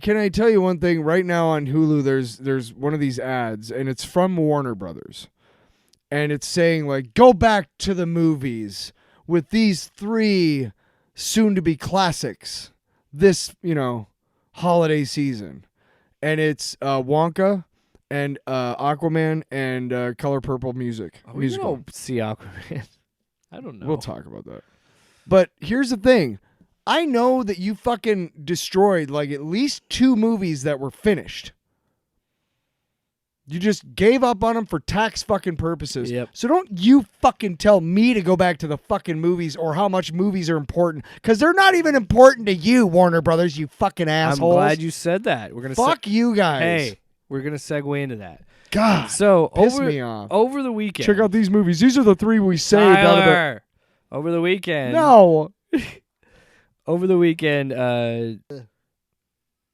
Can I tell you one thing? Right now on Hulu, there's one of these ads, and it's from Warner Brothers. And it's saying, like, go back to the movies with these 3 soon-to-be classics this, holiday season. And it's Wonka and Aquaman and Color Purple musical. Don't see Aquaman. I don't know. We'll talk about that. But here's the thing. I know that you fucking destroyed, like, at least 2 movies that were finished. You just gave up on them for tax fucking purposes. Yep. So don't you fucking tell me to go back to the fucking movies or how much movies are important. Because they're not even important to you, Warner Brothers, you fucking assholes. I'm glad you said that. We're gonna Fuck you guys. Hey, we're going to segue into that. God, So piss me off. Over the weekend. Check out these movies. These are the 3 we saved out of it. Over the weekend. No. Over the weekend,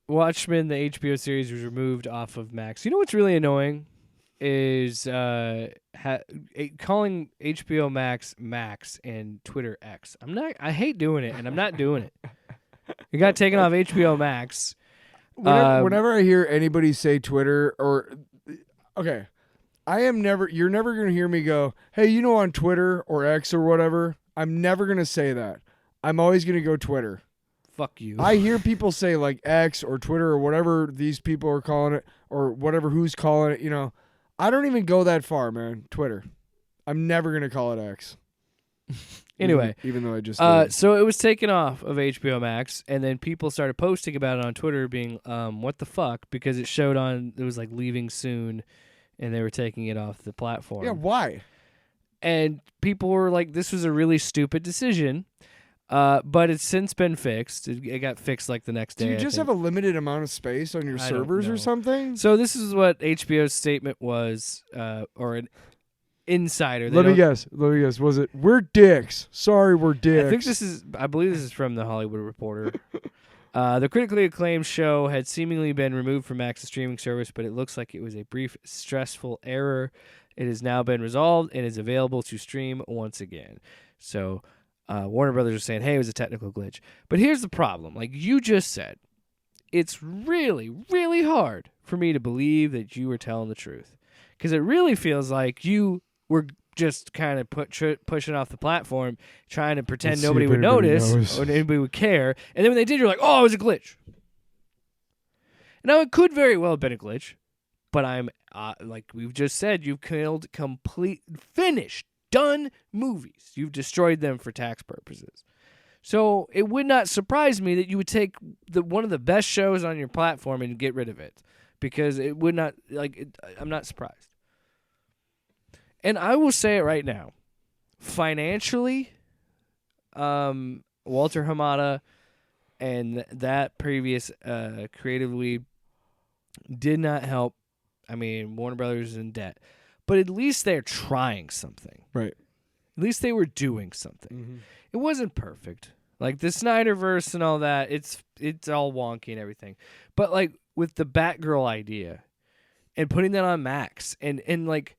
Watchmen, the HBO series, was removed off of Max. You know what's really annoying is calling HBO Max and Twitter X. I hate doing it, and I'm not doing it. It got taken off HBO Max. Whenever I hear anybody say Twitter you're never going to hear me go, hey, on Twitter or X or whatever, I'm never going to say that. I'm always going to go Twitter. Fuck you. I hear people say like X or Twitter or whatever these people are calling it or whatever who's calling it, I don't even go that far, man. Twitter. I'm never going to call it X. Anyway. Even though I just did. So it was taken off of HBO Max, and then people started posting about it on Twitter being, what the fuck? Because it showed it was like leaving soon, and they were taking it off the platform. Yeah, why? And people were like, this was a really stupid decision. But it's since been fixed. It got fixed like the next day. Do you just have a limited amount of space on your servers or something? So this is what HBO's statement was, or an insider. Let me guess. Was it, we're dicks. Sorry, we're dicks. I believe this is from the Hollywood Reporter. The critically acclaimed show had seemingly been removed from Max's streaming service, but it looks like it was a brief, stressful error. It has now been resolved and is available to stream once again. So Warner Brothers are saying, hey, it was a technical glitch. But here's the problem. Like you just said, it's really, really hard for me to believe that you were telling the truth. Because it really feels like you were just kind of pushing off the platform, trying to pretend nobody would notice or anybody would care. And then when they did, you're like, oh, it was a glitch. Now, it could very well have been a glitch. But I'm, like we've just said, you've killed finished, done movies. You've destroyed them for tax purposes. So it would not surprise me that you would take one of the best shows on your platform and get rid of it. Because it would not, I'm not surprised. And I will say it right now. Financially, Walter Hamada and that previous creative lead did not help. I mean, Warner Brothers is in debt. But at least they're trying something. Right. At least they were doing something. Mm-hmm. It wasn't perfect. Like the Snyderverse and all that, it's all wonky and everything. But like with the Batgirl idea and putting that on Max and like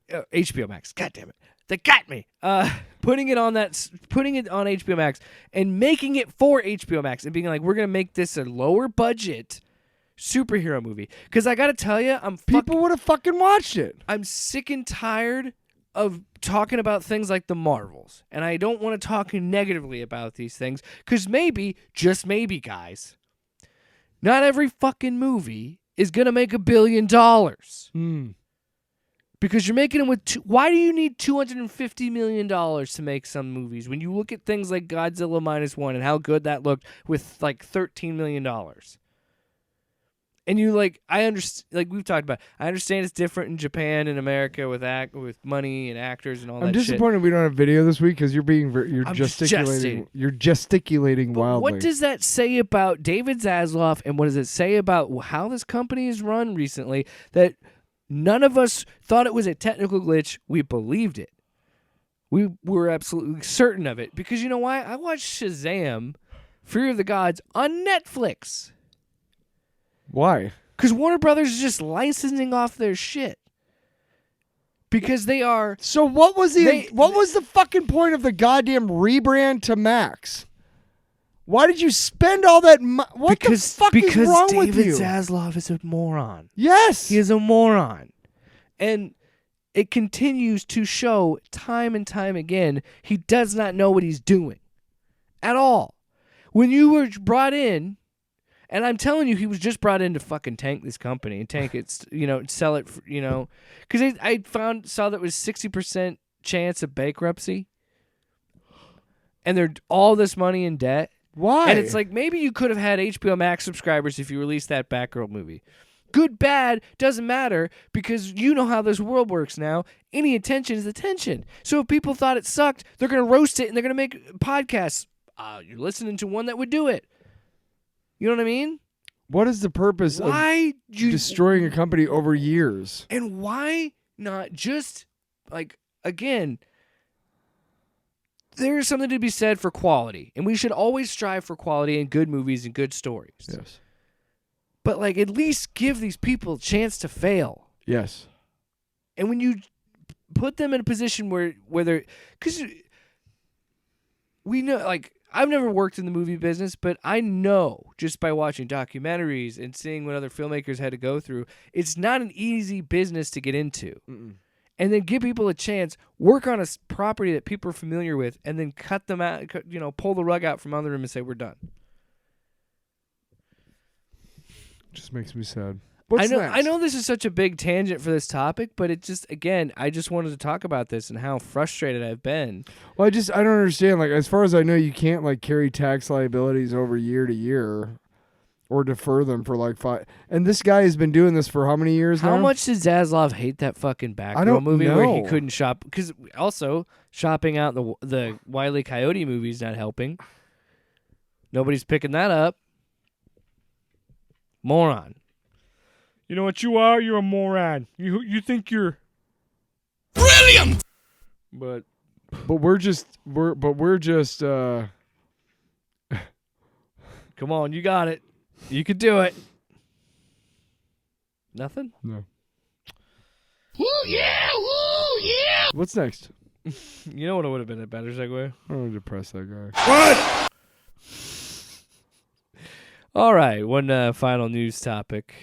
HBO Max, God damn it. They got me. Putting it on HBO Max and making it for HBO Max and being like, we're going to make this a lower budget superhero movie. Because I got to tell you, people would have fucking watched it. I'm sick and tired of talking about things like the Marvels. And I don't want to talk negatively about these things. Because maybe, just maybe, guys, not every fucking movie is going to make $1 billion. Because you're making them with why do you need $250 million to make some movies when you look at things like Godzilla -1 and how good that looked with like $13 million? And you I understand, like we've talked about, I understand it's different in Japan and America with money and actors and all that shit. I'm disappointed we don't have video this week because you're gesticulating. You're gesticulating wildly. What does that say about David Zaslav, and what does it say about how this company is run recently that none of us thought it was a technical glitch? We believed it. We were absolutely certain of it. Because you know why? I watched Shazam, Fear of the Gods, on Netflix. Why? Because Warner Brothers is just licensing off their shit. Because they are... So what was the fucking point of the goddamn rebrand to Max? Why did you spend all that money? What the fuck is wrong with you? Because David Zaslav is a moron. Yes. He is a moron. And it continues to show time and time again he does not know what he's doing at all. When you were brought in, and I'm telling you, he was just brought in to fucking tank this company and tank it, sell it, because I saw that it was 60% chance of bankruptcy, and they're all this money in debt. Why? And it's like, maybe you could have had HBO Max subscribers if you released that Batgirl movie. Good, bad, doesn't matter, because you know how this world works now. Any attention is attention. So if people thought it sucked, they're going to roast it and they're going to make podcasts. You're listening to one that would do it. You know what I mean? What is the purpose of destroying a company over years? And why not just, again, there's something to be said for quality. And we should always strive for quality in good movies and good stories. Yes. But, at least give these people a chance to fail. Yes. And when you put them in a position where they're... Because we know, I've never worked in the movie business, but I know just by watching documentaries and seeing what other filmmakers had to go through, it's not an easy business to get into. Mm-mm. And then give people a chance, work on a property that people are familiar with, and then cut them out, pull the rug out from under them and say, we're done. Just makes me sad. I know this is such a big tangent for this topic, but it just, again, I just wanted to talk about this and how frustrated I've been. Well, I don't understand. As far as I know, you can't carry tax liabilities over year to year or defer them for 5. And this guy has been doing this for how many years now? How much did Zaslav hate that fucking Batgirl I don't movie know. where he couldn't shop? Because also shopping out the Wile E. Coyote movie's not helping. Nobody's picking that up. Moron. You know what you are? You're a moron. You think you're brilliant. But we're just come on, you got it. You could do it. Nothing? No. Woo yeah! Woo yeah! What's next? You know what would have been a better segue? I'm gonna depress that guy. What? All right, one final news topic,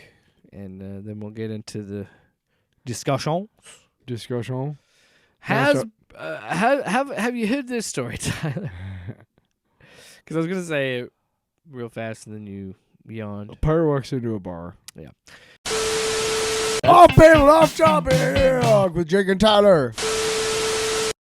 and then we'll get into the discussion. Discussion. Have you heard this story, Tyler? Because I was gonna say it real fast, and then you yawned. A pirate walks into a bar. Yeah. Off panel, off topic with Jake and Tyler.